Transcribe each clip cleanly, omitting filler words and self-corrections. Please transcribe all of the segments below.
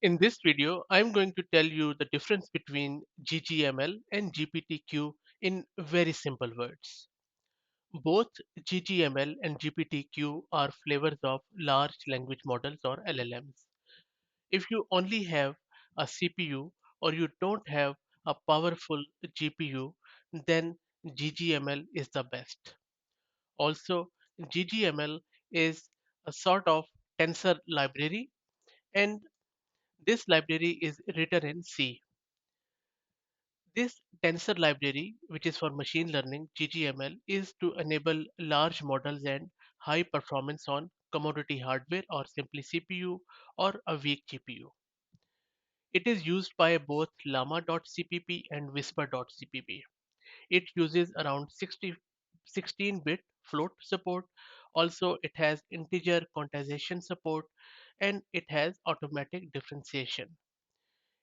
In this video, I'm going to tell you the difference between GGML and GPTQ in very simple words. Both GGML and GPTQ are flavors of large language models or LLMs. If you only have a CPU or you don't have a powerful GPU, then GGML is the best. Also, GGML is a sort of tensor library, and this library is written in C. This tensor library, which is for machine learning, GGML, is to enable large models and high performance on commodity hardware or simply CPU or a weak GPU. It is used by both llama.cpp and whisper.cpp. It uses around 16-bit float support. Also, it has integer quantization support and it has automatic differentiation.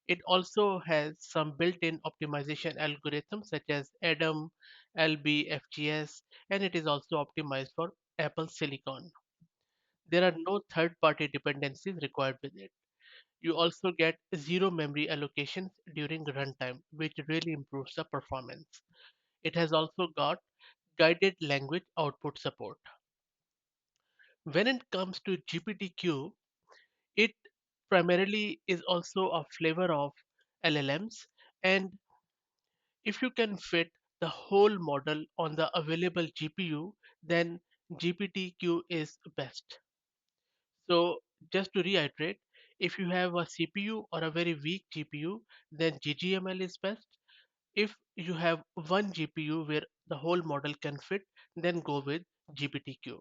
It also has some built-in optimization algorithms such as ADAM, LBFGS, and it is also optimized for Apple Silicon. There are no third-party dependencies required with it. You also get zero memory allocations during runtime, which really improves the performance. It has also got guided language output support. When it comes to GPTQ, it primarily is also a flavor of LLMs, and if you can fit the whole model on the available GPU, then GPTQ is best. So just to reiterate, if you have a CPU or a very weak GPU, then GGML is best. If you have one GPU where the whole model can fit, then go with GPTQ.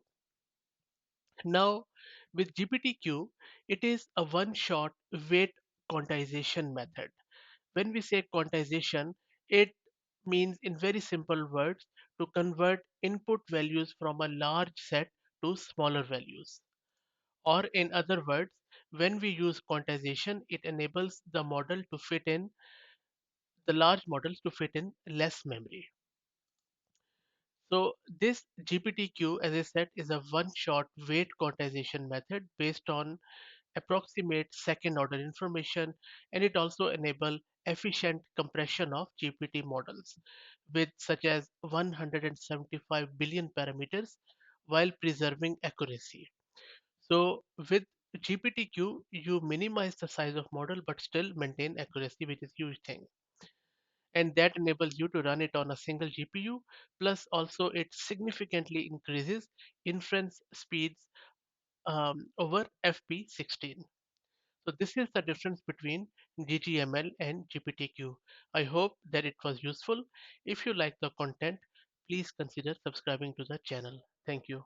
Now, with GPTQ, it is a one-shot weight quantization method. When we say quantization, it means in very simple words to convert input values from a large set to smaller values. Or in other words, when we use quantization, it enables the large models to fit in less memory. So this GPTQ, as I said, is a one-shot weight quantization method based on approximate second order information, and it also enable efficient compression of GPT models with such as 175 billion parameters while preserving accuracy. So with GPTQ, you minimize the size of model but still maintain accuracy, which is huge thing. And that enables you to run it on a single GPU. Plus, also it significantly increases inference speeds over FP16. So this is the difference between GGML and GPTQ. I hope that it was useful. If you like the content, please consider subscribing to the channel. Thank you.